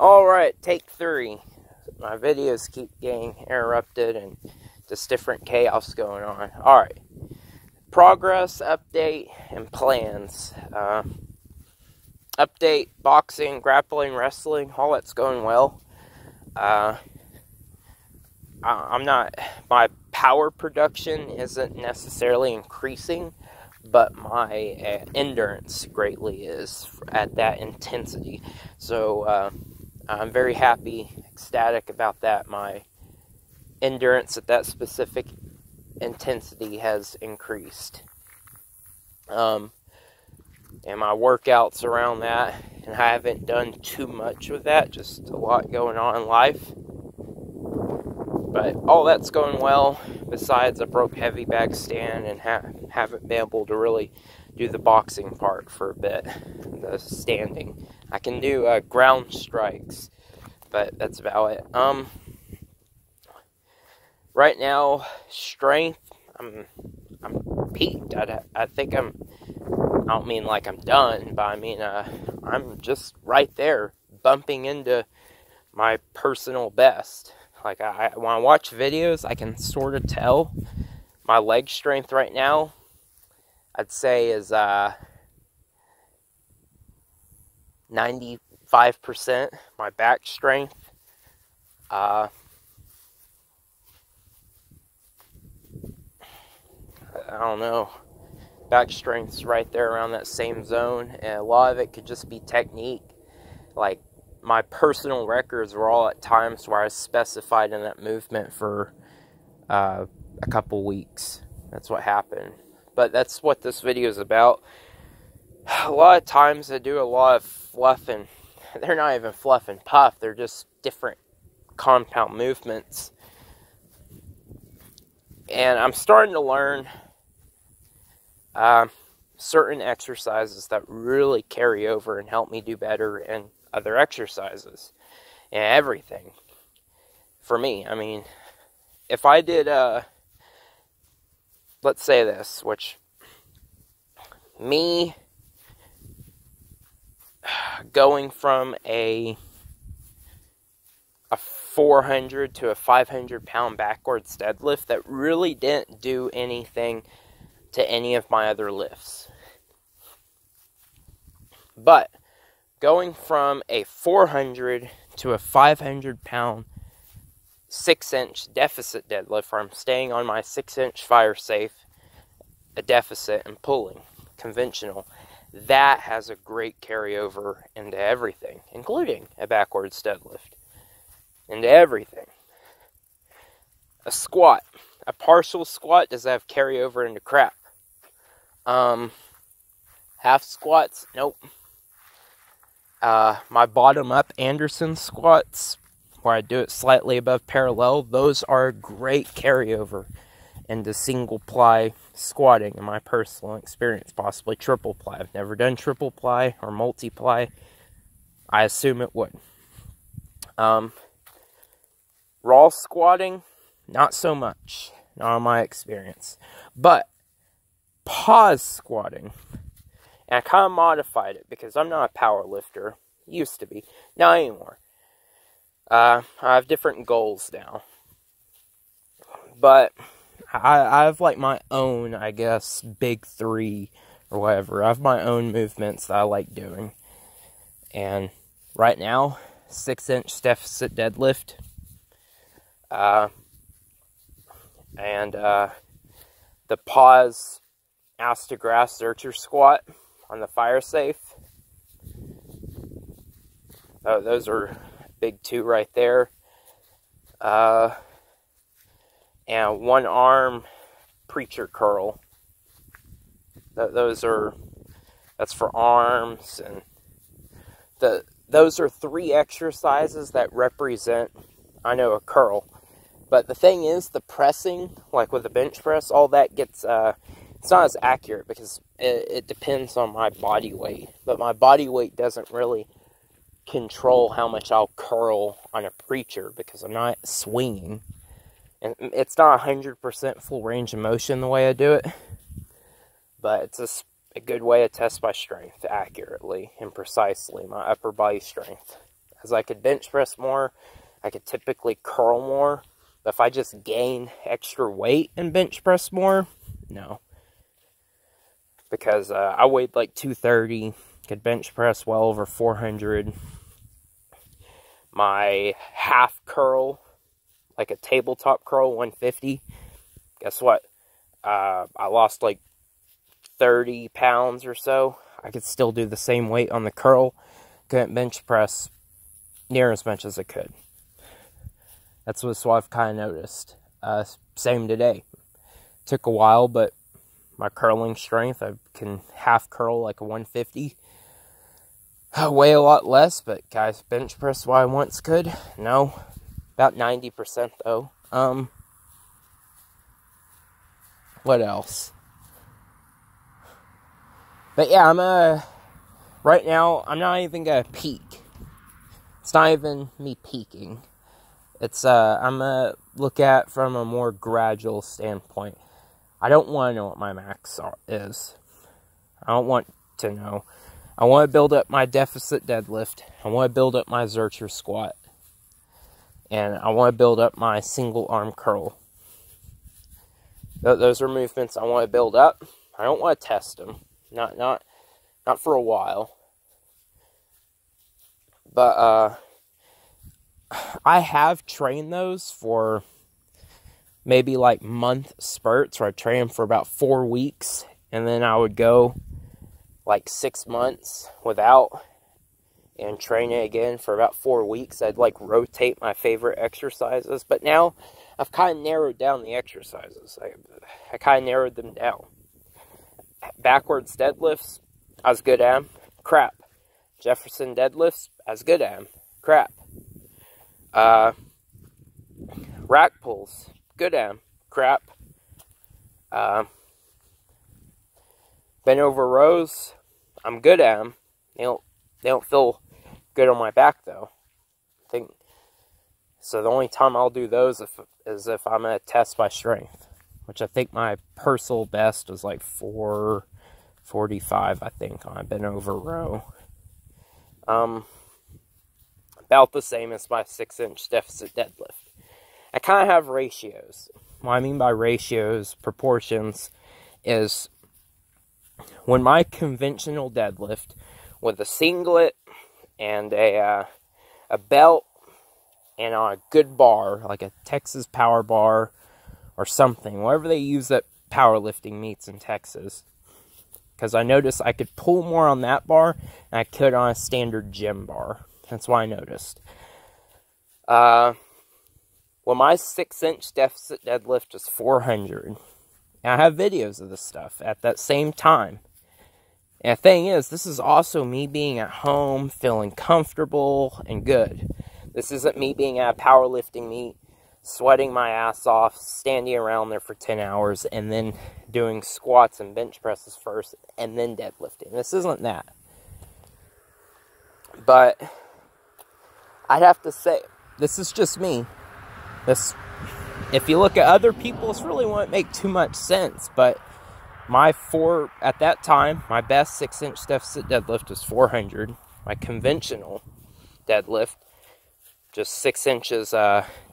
Alright, take 3. My videos keep getting interrupted and just different chaos going on. Alright. Progress, update, and plans. Update, boxing, grappling, wrestling, all that's going well. My power production isn't necessarily increasing, but my endurance greatly is at that intensity. So, I'm very happy, ecstatic about that. My endurance at that specific intensity has increased. And my workouts around that, and I haven't done too much with that, just a lot going on in life. But all that's going well, besides I broke heavy bag stand and haven't been able to really do the boxing part for a bit, the standing. I can do ground strikes, but that's about it. Right now, strength, I'm peaked. I think I don't mean like I'm done, but I mean I'm just right there, bumping into my personal best. Like, when I watch videos, I can sort of tell my leg strength right now, I'd say, is 95%. My back strength, I don't know. Back strength's right there around that same zone, and a lot of it could just be technique. Like, my personal records were all at times where I was specified in that movement for a couple weeks. That's what happened. But that's what this video is about. A lot of times I do a lot of fluff, and they're not even fluff and puff. They're just different compound movements. And I'm starting to learn certain exercises that really carry over and help me do better in other exercises and everything. For me, I mean, if I did, let's say this, which me going from a 400 to a 500 pound backwards deadlift, that really didn't do anything to any of my other lifts. But going from a 400 to a 500 pound 6-inch deficit deadlift, where I'm staying on my 6-inch fire safe, a deficit, and pulling conventional, that has a great carryover into everything, including a backwards deadlift, into everything. A squat, a partial squat, does that have carryover into crap? Half squats, nope. My bottom up Anderson squats, where I do it slightly above parallel, those are a great carryover into single ply squatting in my personal experience, possibly triple ply. I've never done triple ply or multiply. I assume it would. Raw squatting, not so much, not in my experience. But pause squatting, and I kind of modified it because I'm not a power lifter. Used to be, not anymore. I have different goals now. But I have like my own, I guess, big 3 or whatever. I have my own movements that I like doing. And right now, 6-inch deficit deadlift. And the pause ass to grass Zercher squat on the fire safe. Those are big 2 right there. And one arm preacher curl. That's for arms, and those are 3 exercises that represent, I know, a curl. But the thing is, the pressing, like with the bench press, all that gets, it's not as accurate because it depends on my body weight. But my body weight doesn't really control how much I'll curl on a preacher because I'm not swinging. And it's not 100% full range of motion the way I do it. But it's a good way to test my strength accurately and precisely, my upper body strength. As I could bench press more, I could typically curl more. But if I just gain extra weight and bench press more, no. Because I weighed like 230, could bench press well over 400. My half curl, like a tabletop curl, 150. Guess what? I lost like 30 pounds or so. I could still do the same weight on the curl. Couldn't bench press near as much as I could. That's what I've kind of noticed. Same today. Took a while, but my curling strength, I can half curl like a 150. I weigh a lot less, but guys, bench press what I once could? No. About 90% though. What else? But yeah, right now, I'm not even gonna peak. It's not even me peaking. It's, I'm gonna look at from a more gradual standpoint. I don't want to know what my max is. I don't want to know. I want to build up my deficit deadlift. I want to build up my Zercher squat. And I want to build up my single arm curl. Those are movements I want to build up. I don't want to test them. Not for a while. But I have trained those for maybe like month spurts where I train them for about 4 weeks, and then I would go like 6 months without and train it again for about 4 weeks. I'd like rotate my favorite exercises, but now I've kind of narrowed down the exercises. I kind of narrowed them down. Backwards deadlifts, I was good at them. Crap. Jefferson deadlifts, I was good at them. Crap. Rack pulls, good at them. Crap. Bent over rows, I'm good at them. They don't feel good on my back though. So the only time I'll do those is if I'm gonna test my strength, which I think my personal best was like 445. I think on a bent over row. About the same as my 6-inch deficit deadlift. I kind of have ratios. What I mean by ratios, proportions, is when my conventional deadlift with a singlet and a belt and on a good bar, like a Texas power bar or something, whatever they use at powerlifting meets in Texas. Because I noticed I could pull more on that bar than I could on a standard gym bar. That's what I noticed. Well, my 6-inch deficit deadlift is 400. And I have videos of this stuff at that same time. And the thing is, this is also me being at home, feeling comfortable and good. This isn't me being at a powerlifting meet, sweating my ass off, standing around there for 10 hours, and then doing squats and bench presses first, and then deadlifting. This isn't that. But I'd have to say, this is just me. If you look at other people, this really won't make too much sense, but at that time, my best 6-inch deficit deadlift was 400. My conventional deadlift, just 6 inches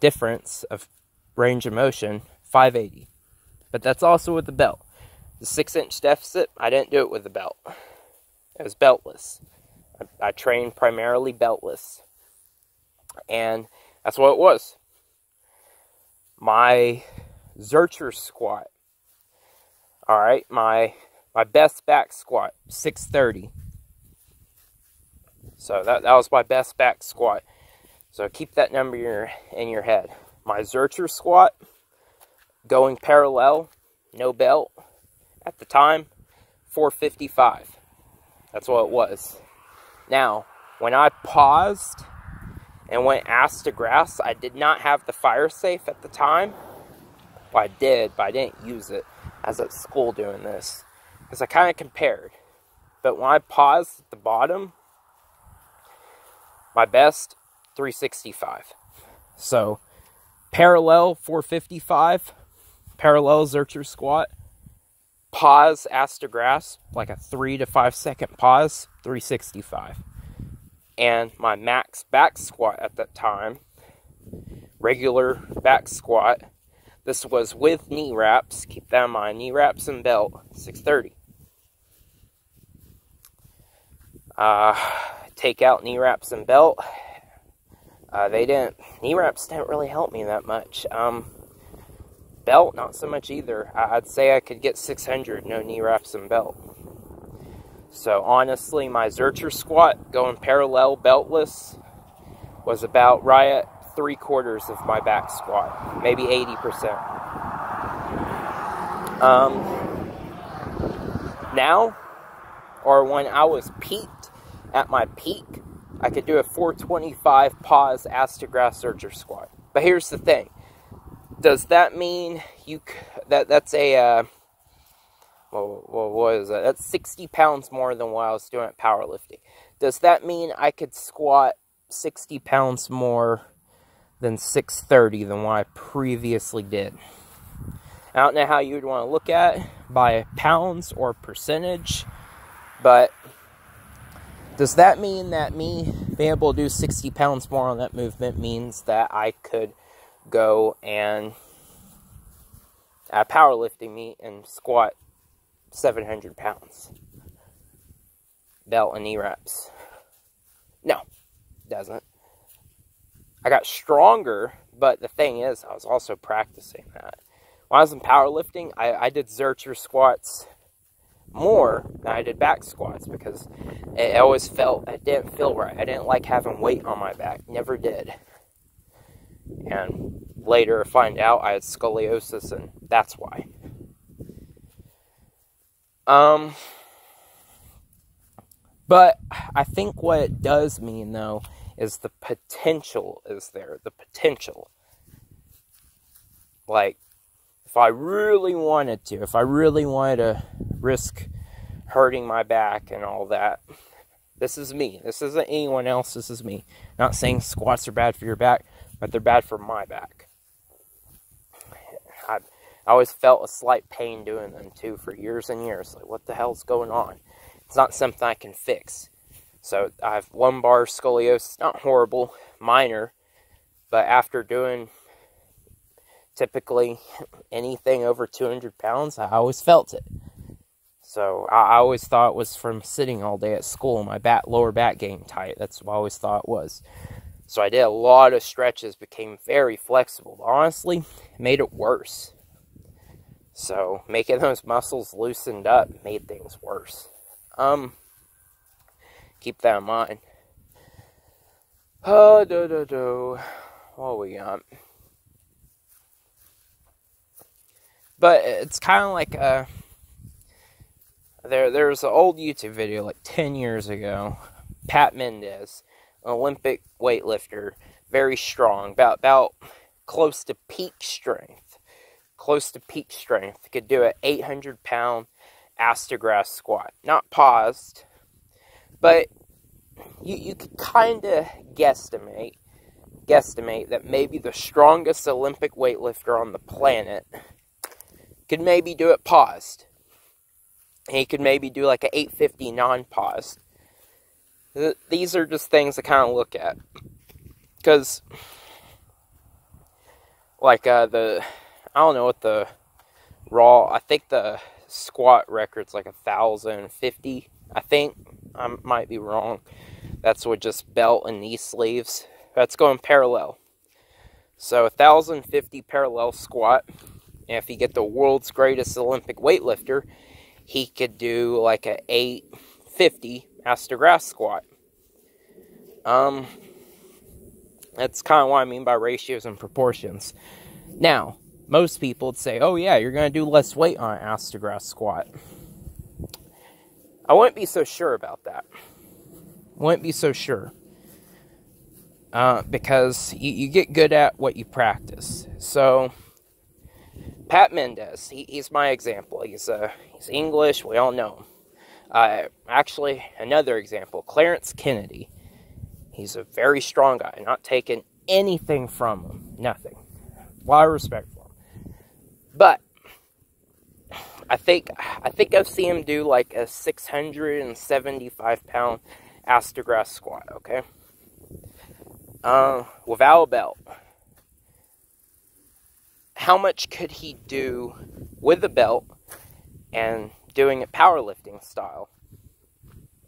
difference of range of motion, 580. But that's also with the belt. The 6-inch deficit, I didn't do it with the belt. It was beltless. I trained primarily beltless. And that's what it was. My Zercher squat. Alright, my best back squat, 630. So that was my best back squat. So keep that number in your head. My Zercher squat, going parallel, no belt, at the time, 455. That's what it was. Now, when I paused and went ass to grass, I did not have the fire safe at the time. Well, I did, but I didn't use it. I was at school doing this. Because I kind of compared. But when I paused at the bottom, my best, 365. So, parallel, 455. Parallel Zercher squat. Pause, ass to grass, like a 3 to 5 second pause, 365. And my max back squat at that time, regular back squat, this was with knee wraps, keep that in mind, knee wraps and belt, 630. Take out knee wraps and belt. Knee wraps didn't really help me that much. Belt, not so much either. I'd say I could get 600, no knee wraps and belt. So honestly, my Zercher squat, going parallel beltless, was about right at 3/4 of my back squat, maybe 80%. Now, or when I was peaked, at my peak, I could do a 425 pause ass to grass Zercher squat. But here's the thing. Does that mean that's a, what is that? That's 60 pounds more than what I was doing at powerlifting. Does that mean I could squat 60 pounds more than 630 than what I previously did? I don't know how you would want to look at it, by pounds or percentage, but does that mean that me being able to do 60 pounds more on that movement means that I could go and at powerlifting meet and squat 700 pounds, belt and knee wraps? No, it doesn't. I got stronger, but the thing is, I was also practicing that. When I was in powerlifting, I did Zercher squats more than I did back squats because it always didn't feel right. I didn't like having weight on my back, never did. And later I find out I had scoliosis, and that's why. But I think what it does mean, though, is the potential is there. The potential. Like, if I really wanted to risk hurting my back and all that, this is me. This isn't anyone else. This is me. Not saying squats are bad for your back, but they're bad for my back. I always felt a slight pain doing them, too, for years and years. Like, what the hell's going on? It's not something I can fix. So, I have lumbar scoliosis. Not horrible, minor. But after doing typically anything over 200 pounds, I always felt it. So, I always thought it was from sitting all day at school. My lower back getting tight. That's what I always thought it was. So I did a lot of stretches, became very flexible. But honestly, it made it worse. So making those muscles loosened up made things worse. Keep that in mind. What we got? But it's kind of like there's an old YouTube video like 10 years ago. Pat Mendez, an Olympic weightlifter, very strong, about close to peak strength. Could do an 800-pound ass to grass squat. Not paused, but you could kind of guesstimate that maybe the strongest Olympic weightlifter on the planet could maybe do it paused. He could maybe do like an 850 non-paused. These are just things to kind of look at. Because, like, I don't know what the raw, I think the squat record's like 1,050, I think. I might be wrong. That's with just belt and knee sleeves. That's going parallel. So, 1,050 parallel squat. And if you get the world's greatest Olympic weightlifter, he could do like an 850 ass to grass squat. That's kind of what I mean by ratios and proportions. Now, most people would say, oh yeah, you're going to do less weight on an ass to grass squat. I wouldn't be so sure about that. Because you get good at what you practice. So, Pat Mendez, he's my example. He's English, we all know him. Actually, another example, Clarence Kennedy. He's a very strong guy, not taking anything from him, nothing. A lot of respect for him. But I think I've seen him do like a 675-pound Aster-grass squat, okay? Without a belt, how much could he do with a belt and doing it powerlifting style?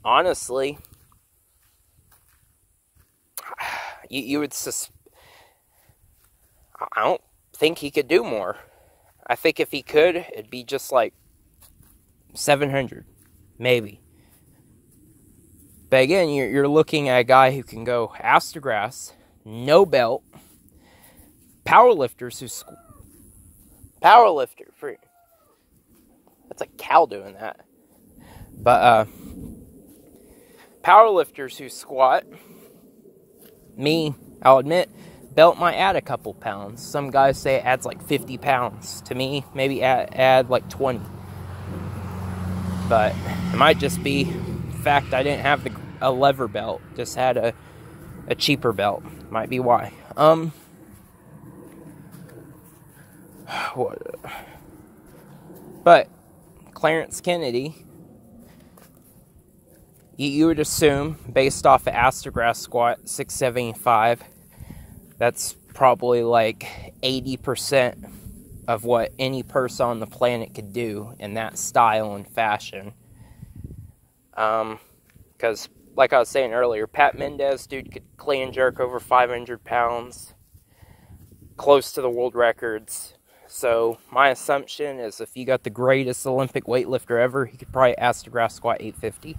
Honestly, you would I don't think he could do more. I think if he could, it'd be just like 700, maybe. But again, you're looking at a guy who can go Aster-grass, no belt, powerlifter, that's a cow doing that. But powerlifters who squat, me, I'll admit, belt might add a couple pounds. Some guys say it adds like 50 pounds. To me, maybe add like 20. But it might just be the fact I didn't have a lever belt. Just had a cheaper belt. Might be why. But Clarence Kennedy, you would assume, based off of Aster-grass squat, 675, that's probably like 80% of what any person on the planet could do in that style and fashion. Because, like I was saying earlier, Pat Mendez, dude, could clean and jerk over 500 pounds, close to the world records. So my assumption is if you got the greatest Olympic weightlifter ever, he could probably Aster-grass squat 850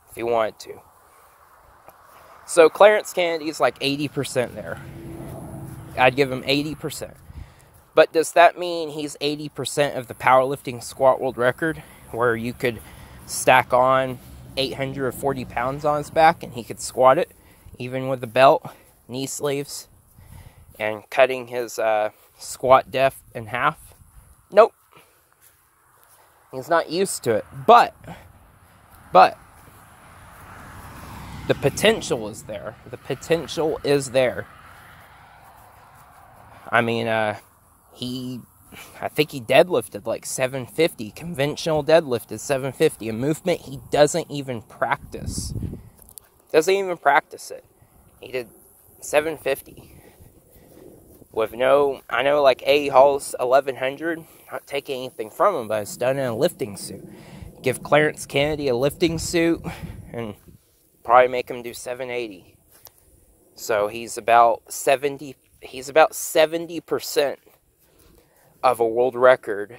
if he wanted to. So Clarence Kennedy's like 80% there. I'd give him 80%. But does that mean he's 80% of the powerlifting squat world record, where you could stack on 840 pounds on his back and he could squat it, even with the belt, knee sleeves, and cutting his squat depth in half? Nope. He's not used to it. But the potential is there. The potential is there. I mean, I think he deadlifted like 750. Conventional deadlift is 750. A movement he doesn't even practice. Doesn't even practice it. He did 750. With no, I know like A. Hall's 1100. Not taking anything from him, but it's done in a lifting suit. Give Clarence Kennedy a lifting suit and probably make him do 780. So he's about 70%. He's about 70% of a world record,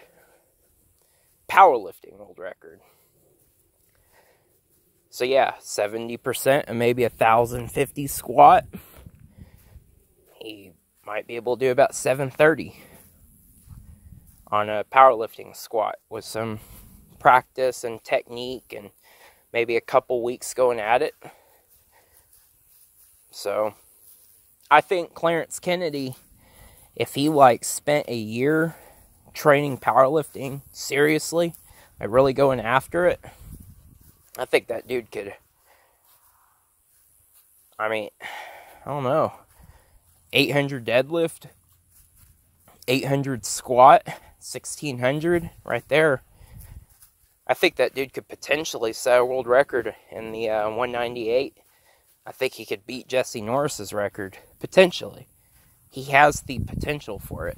powerlifting world record. So yeah, 70% and maybe 1,050 squat. He might be able to do about 730 on a powerlifting squat with some practice and technique and maybe a couple weeks going at it. So I think Clarence Kennedy, if he spent a year training powerlifting seriously, really going after it, I think that dude could, I don't know, 800 deadlift, 800 squat, 1,600 right there. I think that dude could potentially set a world record in the 198. I think he could beat Jesse Norris's record, potentially. He has the potential for it.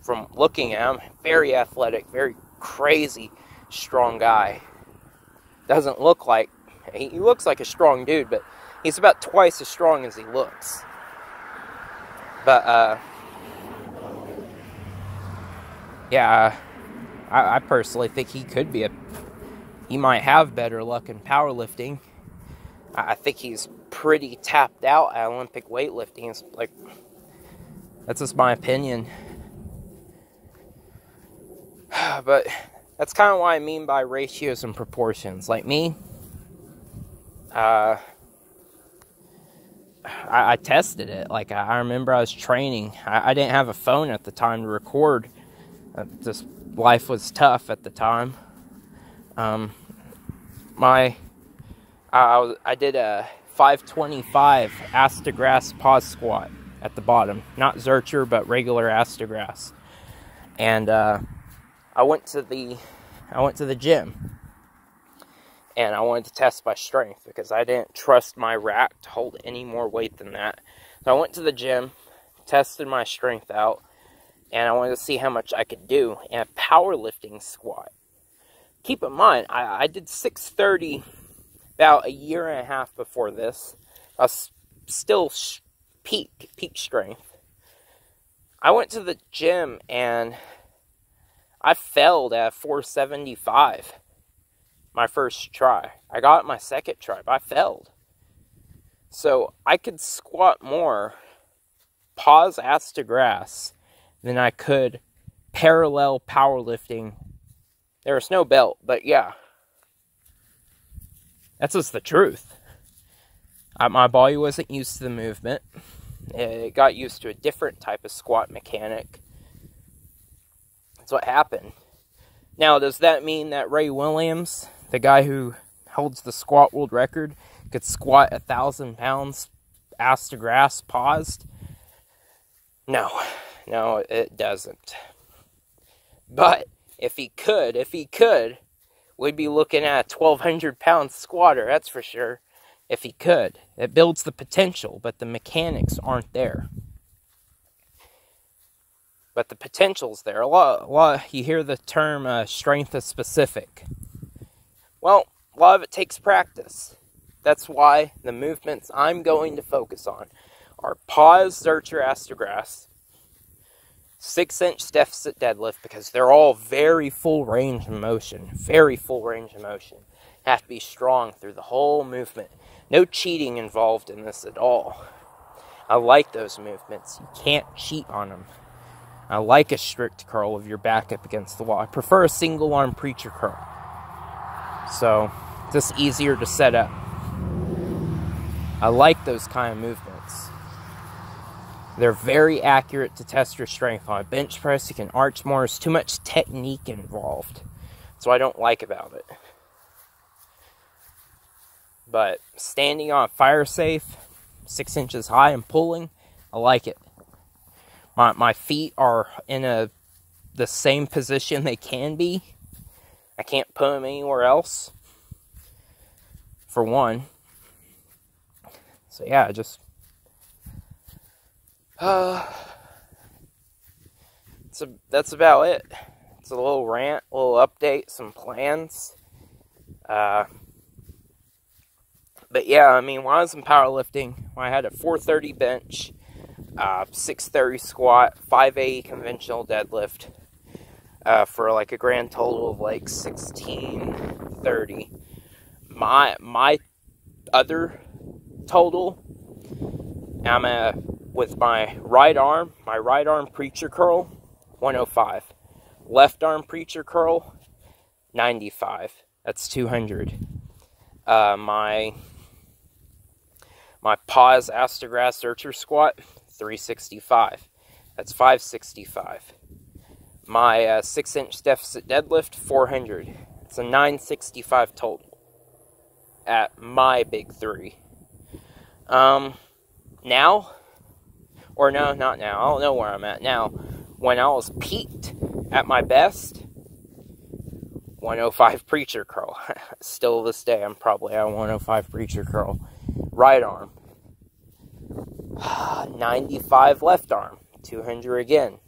From looking at him, very athletic, very crazy, strong guy. Doesn't look like, he looks like a strong dude, but he's about twice as strong as he looks. But, yeah, I personally think he could be he might have better luck in powerlifting. I think he's pretty tapped out at Olympic weightlifting. It's that's just my opinion. But that's kind of what I mean by ratios and proportions. Like me, I tested it. I remember I was training. I didn't have a phone at the time to record. Just life was tough at the time. I did a 525 Aster-grass pause squat at the bottom. Not Zercher, but regular Aster-grass. And I went to the gym. and I wanted to test my strength because I didn't trust my rack to hold any more weight than that. So I went to the gym, tested my strength out, and I wanted to see how much I could do in a powerlifting squat. Keep in mind, I did 630 about a year and a half before this. I was still peak strength. I went to the gym and I failed at 475 my first try. I got it my second try, but I failed. So I could squat more pause ass to grass than I could parallel powerlifting. There was no belt, but yeah. That's just the truth. My body wasn't used to the movement. It got used to a different type of squat mechanic. That's what happened. Now, does that mean that Ray Williams, the guy who holds the squat world record, could squat 1,000 pounds ass to grass paused? No, it doesn't. But if he could, we'd be looking at a 1,200 pound squatter, that's for sure. If he could. It builds the potential, but the mechanics aren't there. But the potential's there. A lot. You hear the term strength is specific. Well, a lot of it takes practice. That's why the movements I'm going to focus on are pause, zercher, your ass to grass, 6-inch deficit deadlift, because they're all very full range of motion. Very full range of motion. Have to be strong through the whole movement. No cheating involved in this at all. I like those movements. You can't cheat on them. I like a strict curl with your back up against the wall. I prefer a single arm preacher curl. So, it's just easier to set up. I like those kind of movements. They're very accurate to test your strength. On a bench press, you can arch more. There's too much technique involved. That's what I don't like about it. But standing on fire safe, 6 inches high and pulling, I like it. My feet are in the same position they can be. I can't put them anywhere else. For one. So yeah, just that's about it. It's a little rant, a little update, some plans. But yeah, I mean, when I was in powerlifting, when I had a 430 bench, 630 squat, 580 conventional deadlift, for like a grand total of like 1630. My other total, with my right arm preacher curl, 105. Left arm preacher curl, 95. That's 200. My pause ass to grass zercher squat, 365. That's 565. My 6-inch deficit deadlift, 400. It's a 965 total at my big three. Now, or no, not now. I don't know where I'm at now. When I was peaked at my best, 105 preacher curl. Still to this day, I'm probably at 105 preacher curl. Right arm. 95 left arm. 200 again.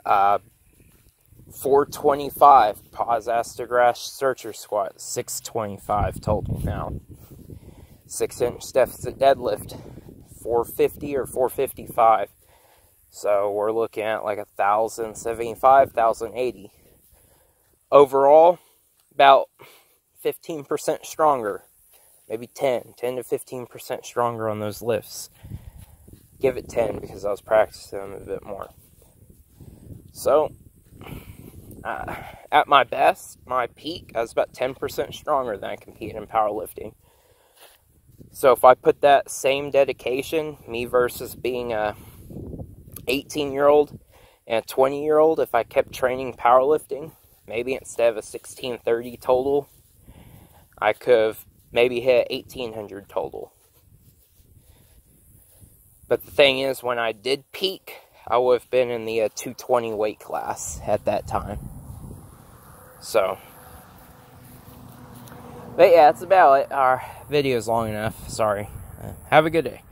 425 pause ass to grass zercher squat. 625 total now. 6-inch deficit deadlift. 450 or 455. So we're looking at like 1,075, 1,080. Overall, about 15% stronger. Maybe 10 to 15% stronger on those lifts. Give it 10 because I was practicing them a bit more. So, at my best, my peak, I was about 10% stronger than I competed in powerlifting. So if I put that same dedication, me versus being a 18-year-old and a 20-year-old, if I kept training powerlifting, maybe instead of a 1630 total, I could have maybe hit 1,800 total. But the thing is, when I did peak, I would have been in the 220 weight class at that time. So, But yeah, that's about it. Our video's long enough. Sorry. Have a good day.